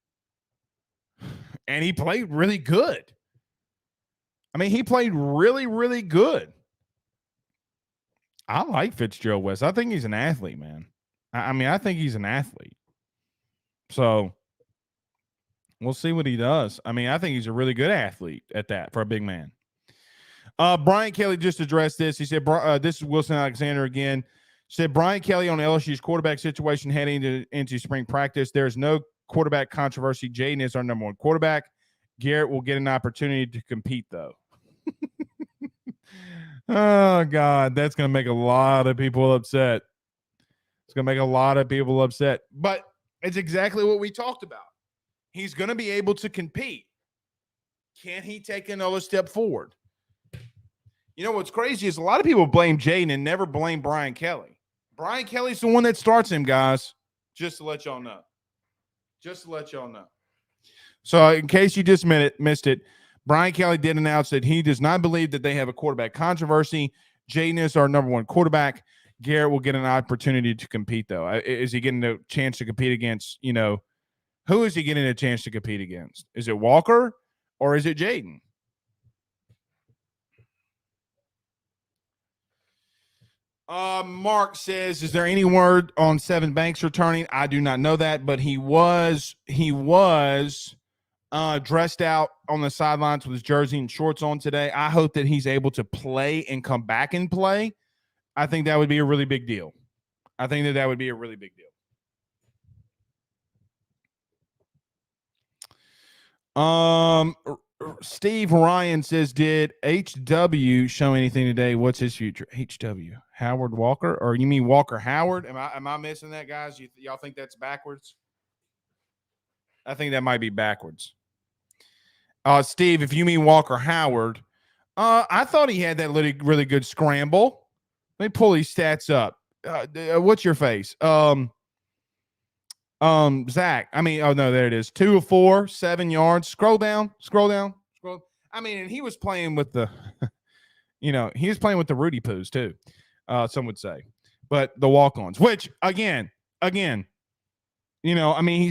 And he played really good. I mean, he played really, really good. I like Fitzgerald West. I think he's an athlete, man. I think he's an athlete. So we'll see what he does. I mean, I think he's a really good athlete at that for a big man. Brian Kelly just addressed this. He said, this is Wilson Alexander again. Said Brian Kelly on LSU's quarterback situation heading into spring practice. There's no quarterback controversy. Jaden is our number one quarterback. Garrett will get an opportunity to compete, though. Oh, God, that's going to make a lot of people upset. It's going to make a lot of people upset. But it's exactly what we talked about. He's going to be able to compete. Can he take another step forward? You know, what's crazy is a lot of people blame Jaden and never blame Brian Kelly. Brian Kelly's the one that starts him, guys, just to let y'all know. Just to let y'all know. So in case you just missed it, Brian Kelly did announce that he does not believe that they have a quarterback controversy. Jaden is our number one quarterback. Garrett will get an opportunity to compete, though. Is he getting a chance to compete against, who is he getting a chance to compete against? Is it Walker or is it Jaden? Mark says, is there any word on Seven Banks returning? I do not know that, but he was dressed out on the sidelines with his jersey and shorts on today. I hope that he's able to play and come back and play. I think that would be a really big deal. Steve Ryan says, did HW show anything today? What's his future? HW Howard Walker, or you mean Walker Howard? Am I missing that, guys? Y'all think that's backwards? I think that might be backwards. Steve, if you mean Walker Howard, I thought he had that really good scramble. Let me pull these stats up. What's your face? Zach. There it is. 2 of 4, 7 yards. Scroll down. And he was playing with the, he was playing with the Rudy Poos too. Some would say, but the walk-ons, which again, he's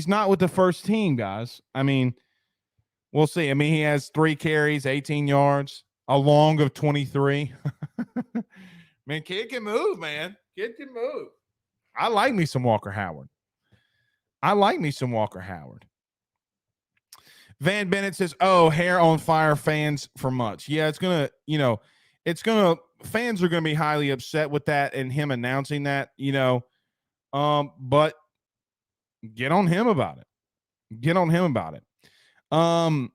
not with the first team, guys. We'll see. He has 3 carries, 18 yards, a long of 23. Man, kid can move, man. Kid can move. I like me some Walker Howard. Van Bennett says, oh, hair on fire fans for months. Yeah, fans are going to be highly upset with that and him announcing that, but get on him about it. To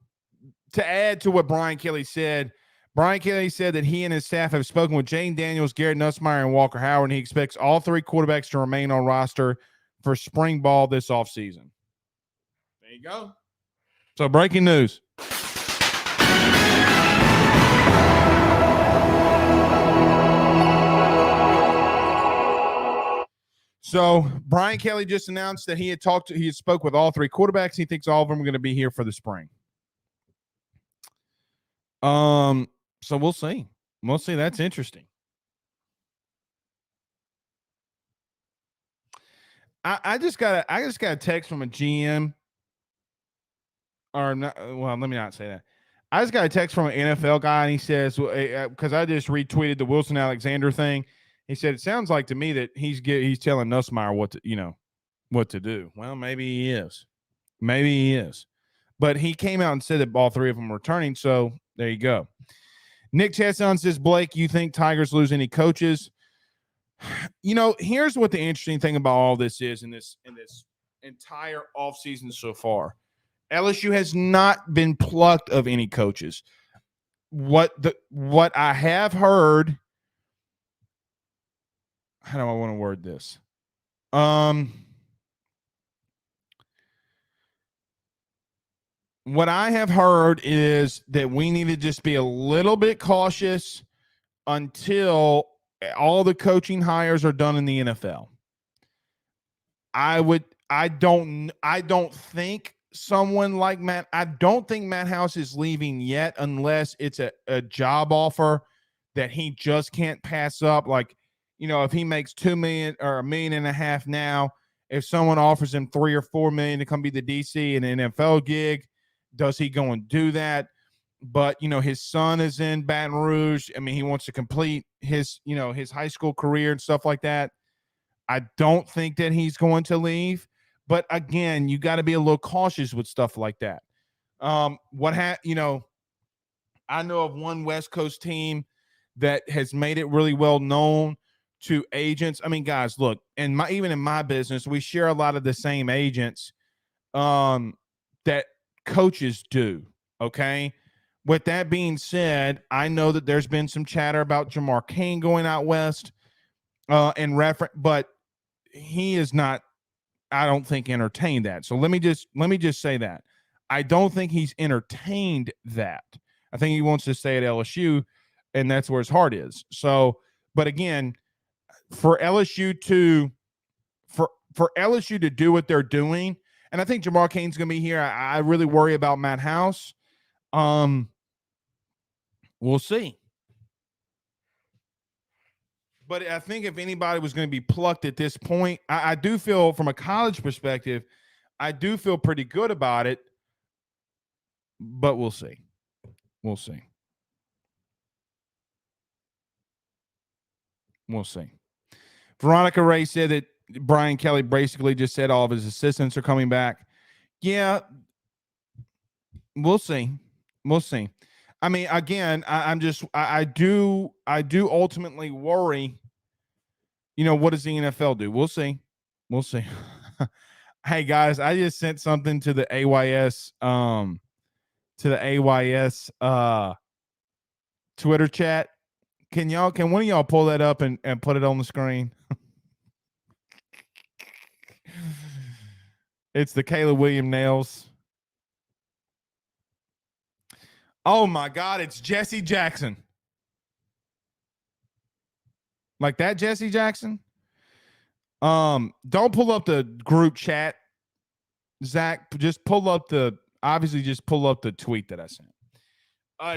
add to what Brian Kelly said that he and his staff have spoken with Jane Daniels, Garrett Nussmeier, and Walker Howard, and he expects all 3 quarterbacks to remain on roster for spring ball this offseason. There you go. So breaking news. So Brian Kelly just announced that he had spoke with all 3 quarterbacks. He thinks all of them are going to be here for the spring. So we'll see. That's interesting. I just got a text from a GM, or not, well, let me not say that. I just got a text from an NFL guy, and he says, because I just retweeted the Wilson Alexander thing. He said, it sounds like to me that he's telling Nussmeier what to do. Well, maybe he is. But he came out and said that all 3 of them are returning. So there you go. Nick Chesson says, Blake, you think Tigers lose any coaches? Here's what the interesting thing about all this is in this entire offseason so far. LSU has not been plucked of any coaches. What I have heard, how do I want to word this? What I have heard is that we need to just be a little bit cautious until all the coaching hires are done in the NFL. I would I don't think someone like Matt. I don't think Matt House is leaving yet, unless it's a job offer that he just can't pass up. Like, if he makes $2 million or $1.5 million now, if someone offers him $3 or $4 million to come be the DC in an NFL gig, does he go and do that? But his son is in Baton Rouge. I mean, he wants to complete his his high school career and stuff like that. I don't think that he's going to leave. But again, you got to be a little cautious with stuff like that. I know of one West Coast team that has made it really well known to agents. I mean, guys, look, even in my business, we share a lot of the same agents that coaches do. Okay. With that being said, I know that there's been some chatter about Jamar Cain going out west but he is not, I don't think, entertained that. So let me just say that I don't think he's entertained that. I think he wants to stay at LSU, and that's where his heart is. So, but again, for LSU to do what they're doing, and I think Jamar Cain's going to be here. I really worry about Matt House. We'll see. But I think if anybody was going to be plucked at this point, I do feel, from a college perspective, I do feel pretty good about it. But we'll see. We'll see. We'll see. Veronica Ray said that Brian Kelly basically just said all of his assistants are coming back. Yeah, we'll see. We'll see. I mean, again, I do ultimately worry. What does the NFL do? We'll see. We'll see. Hey guys, I just sent something to the AYS Twitter chat. Can one of y'all pull that up and put it on the screen? It's the Caleb Williams nails. Oh my God, it's Jesse Jackson. Like that, Jesse Jackson? Don't pull up the group chat, Zach. Just pull up the tweet that I sent.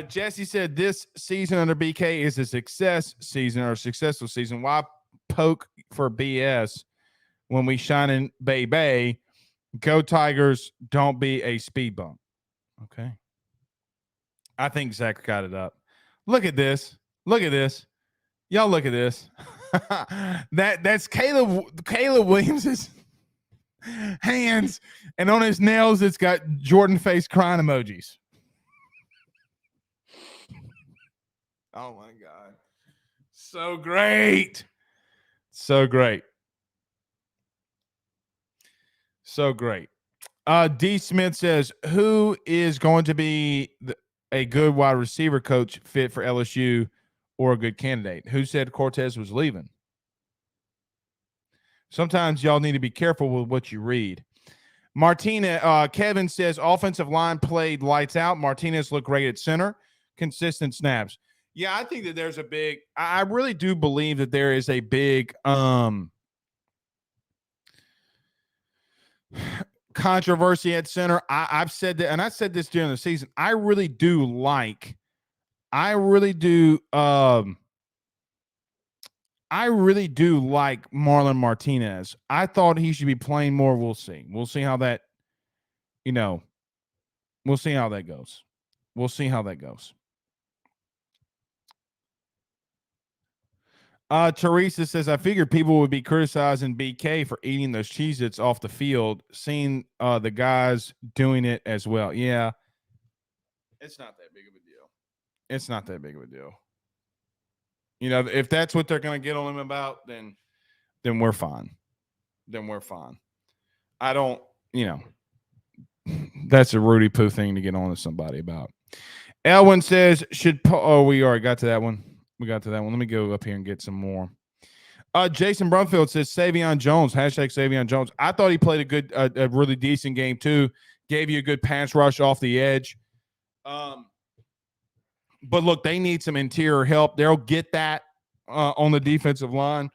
Jesse said this season under BK is a successful season. Why poke for BS when we shine in Bay Bay? Go Tigers, don't be a speed bump. Okay. I think Zach got it up. Look at this. Y'all look at this. That's Caleb Williams's hands, and on his nails it's got Jordan face crying emojis. Oh my God. So great. D Smith says, who is going to be a good wide receiver coach fit for LSU or a good candidate? Who said Cortez was leaving? Sometimes y'all need to be careful with what you read. Kevin says offensive line played lights out. Martinez looked great at center. Consistent snaps. Yeah, I think that I really do believe that there is a big controversy at center. I've said that, and I said this during the season. I really do like Marlon Martinez. I thought he should be playing more. We'll see. We'll see how that, we'll see how that goes. Teresa says, I figured people would be criticizing BK for eating those Cheez-Its off the field, seeing the guys doing it as well. Yeah. It's not that big of a deal. If that's what they're going to get on him about, then we're fine. I don't, that's a Rudy Poo thing to get on to somebody about. Elwin says, we already got to that one. Let me go up here and get some more. Jason Brumfield says Savion Jones, #Savion Jones. I thought he played a really decent game too. Gave you a good pass rush off the edge. But look, they need some interior help. They'll get that on the defensive line.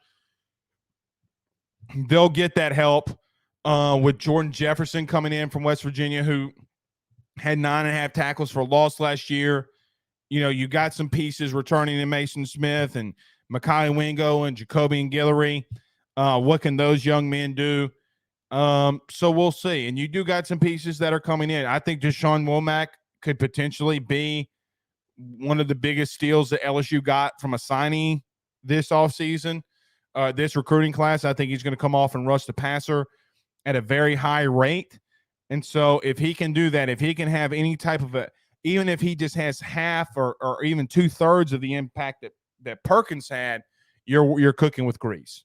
They'll get that help. with Jordan Jefferson coming in from West Virginia, who had 9.5 tackles for loss last year. You got some pieces returning in Mason Smith and Makai Wingo and Jacoby and Guillory. What can those young men do? So we'll see. And you do got some pieces that are coming in. I think Deshaun Womack could potentially be one of the biggest steals that LSU got from a signing this offseason, this recruiting class. I think he's going to come off and rush the passer at a very high rate. And so if he can do that, if he can have any type of even if he just has half or even 2/3 of the impact that Perkins had, you're cooking with grease.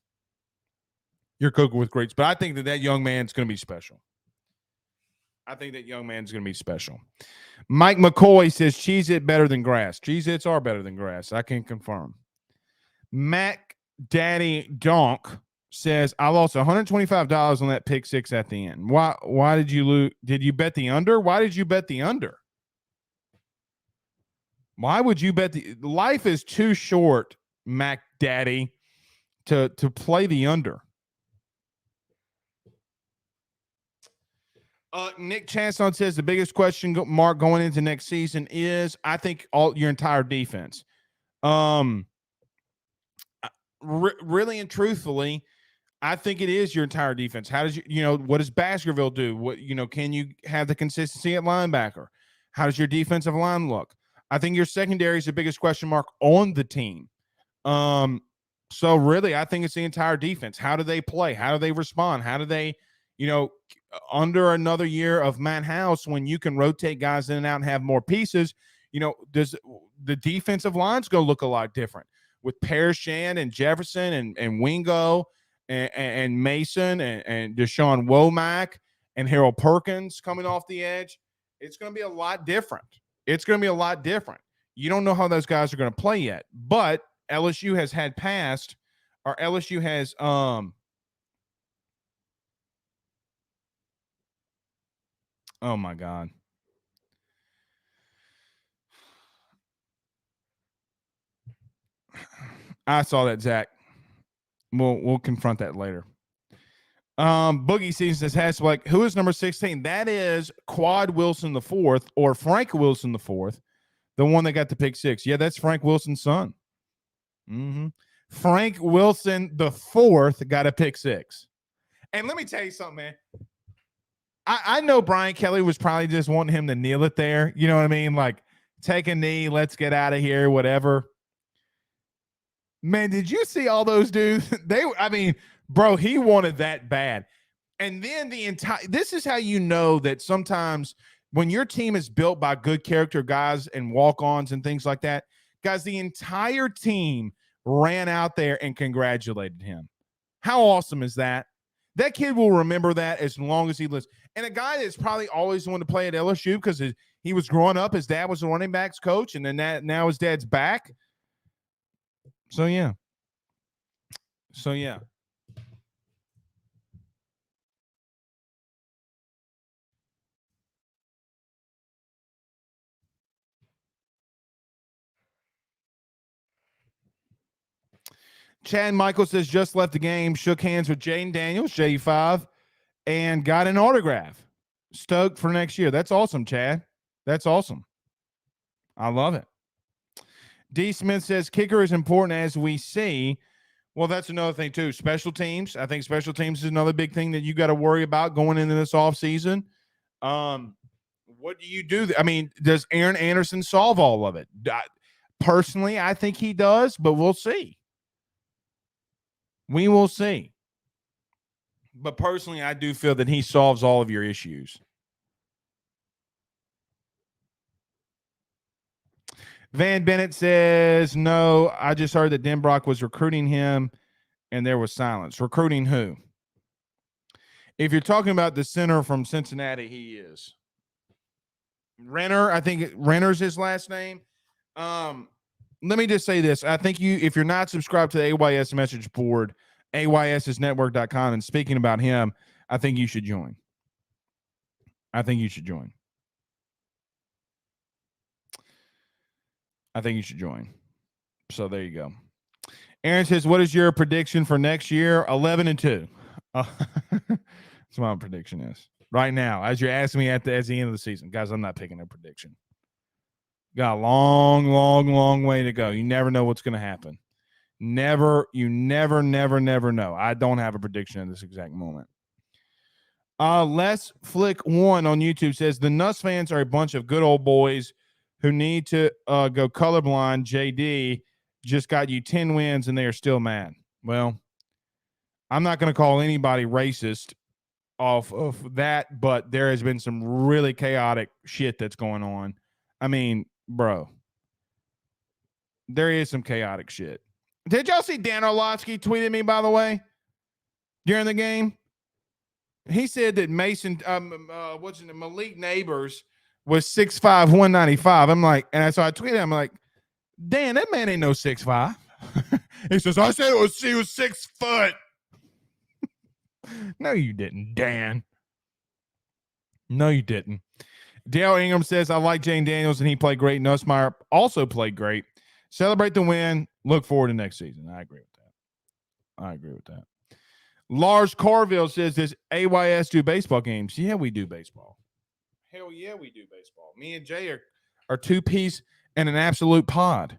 You're cooking with grease. But I think that young man's going to be special. Mike McCoy says Cheez-It better than grass. Cheez-Its are better than grass. I can confirm. Mac Daddy Donk says, I lost $125 on that pick six at the end. Why did you lose? Did you bet the under? Why did you bet the under? Why would you bet life is too short, Mac Daddy, to play the under. Nick Chancellor says the biggest question mark going into next season is, I think, your entire defense. Really and truthfully, I think it is your entire defense. How does what does Baskerville do? What can you have the consistency at linebacker? How does your defensive line look? I think your secondary is the biggest question mark on the team. So really, I think it's the entire defense. How do they play? How do they respond? How do they, under another year of Matt House, when you can rotate guys in and out and have more pieces, does the defensive line's going to look a lot different with Parrish and Jefferson and Wingo and Mason and Deshaun Womack and Harold Perkins coming off the edge. It's going to be a lot different. You don't know how those guys are going to play yet, but LSU has had passed, or LSU has oh my God. I saw that, Zach. We'll confront that later. Boogie Season says, who is number 16? That is Quad Wilson IV, or Frank Wilson IV, the one that got the pick six. Yeah, that's Frank Wilson's son. Frank Wilson IV got a pick six. And let me tell you something, man. I know Brian Kelly was probably just wanting him to kneel it there. You know what I mean? Like, take a knee, let's get out of here, whatever. Man, did you see all those dudes? Bro, he wanted that bad. And then this is how you know that sometimes when your team is built by good character guys and walk-ons and things like that, guys, the entire team ran out there and congratulated him. How awesome is that? That kid will remember that as long as he lives. And a guy that's probably always wanted to play at LSU because he was growing up, his dad was the running backs coach, and then now his dad's back. So, yeah. Chad Michael says, just left the game, shook hands with Jaden Daniels, J5, and got an autograph. Stoked for next year. That's awesome, Chad. That's awesome. I love it. D. Smith says, kicker is important as we see. Well, that's another thing, too. Special teams. I think special teams is another big thing that you got to worry about going into this offseason. What do you do? Does Aaron Anderson solve all of it? Personally, I think he does, but we'll see. We will see. But personally, I do feel that he solves all of your issues. Van Bennett says, no, I just heard that Denbrock was recruiting him and there was silence. Recruiting who? If you're talking about the center from Cincinnati, he is. Renner, I think Renner's his last name. Let me just say this. I think if you're not subscribed to the AYS message board, AYSnetwork.com, and speaking about him, I think you should join. So there you go. Aaron says, what is your prediction for next year? 11-2. That's what my prediction is right now. As you're asking me at the end of the season, guys, I'm not picking a prediction. Got a long, long, long way to go. You never know what's going to happen. You never know. I don't have a prediction at this exact moment. Les Flick 1 on YouTube says the Nuss fans are a bunch of good old boys who need to go colorblind. JD just got you 10 wins and they are still mad. Well, I'm not going to call anybody racist off of that, but there has been some really chaotic shit that's going on. I mean, bro, there is some chaotic shit. Did y'all see Dan Orlovsky tweeted me, by the way, during the game? He said that Mason, Malik Neighbors was 6'5", 195. I'm like, and so I tweeted, I'm like, Dan, that man ain't no 6'5". He says, I said he was 6 foot. No, you didn't, Dan. No, you didn't. Dale Ingram says, I like Jane Daniels and he played great. Nussmeier also played great. Celebrate the win. Look forward to next season. I agree with that. Lars Carville says, does AYS do baseball games? Yeah, we do baseball. Hell yeah, we do baseball. Me and Jay are two-piece and an absolute pod.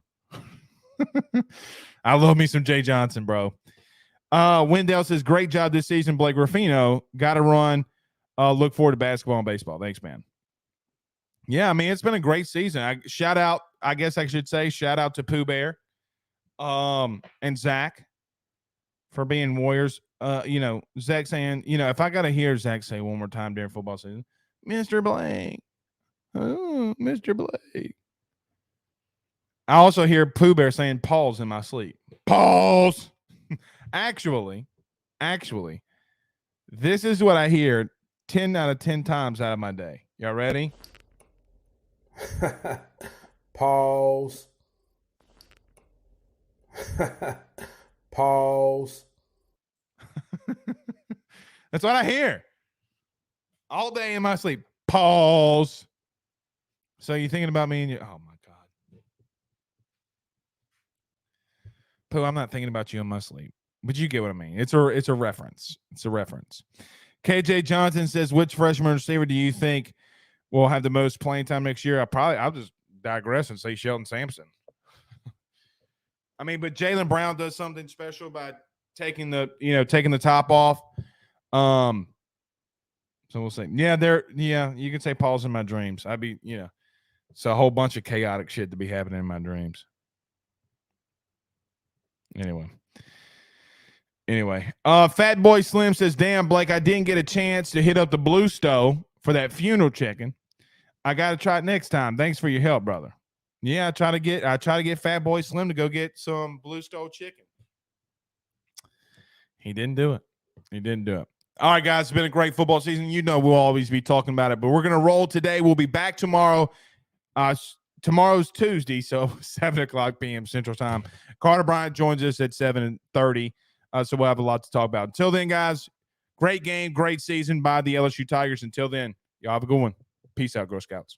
I love me some Jay Johnson, bro. Wendell says, great job this season, Blake Ruffino. Got to run. Look forward to basketball and baseball. Thanks, man. Yeah, I mean, it's been a great season. Shout out to Pooh Bear and Zach for being Warriors. Zach saying, if I got to hear Zach say one more time during football season, Mr. Blake. Oh, Mr. Blake. I also hear Pooh Bear saying pause in my sleep. Pause. Actually, this is what I hear 10 out of 10 times out of my day. Y'all ready? Pause. Pause. That's what I hear all day in my sleep. Pause. So you thinking about me and you? Oh my God, Pooh, I'm not thinking about you in my sleep, but you get what I mean. It's a reference. It's a reference. KJ Johnson says, which freshman receiver do you think will have the most playing time next year? I'll just digress and say Sheldon Sampson. I mean, but Jaylen Brown does something special by taking the top off. So we'll say, you can say Paul's in my dreams. It's a whole bunch of chaotic shit to be happening in my dreams. Anyway, Fat Boy Slim says, damn, Blake, I didn't get a chance to hit up the Blue Stove for that funeral chicken. I got to try it next time. Thanks for your help, brother. Yeah, I try to get Fat Boy Slim to go get some Blue Stove chicken. He didn't do it. All right, guys, it's been a great football season. We'll always be talking about it, but we're going to roll today. We'll be back tomorrow. Tomorrow's Tuesday, so 7:00 p.m. Central Time. Carter Bryant joins us at 7:30, so we'll have a lot to talk about. Until then, guys, great game, great season by the LSU Tigers. Until then, y'all have a good one. Peace out, Girl Scouts.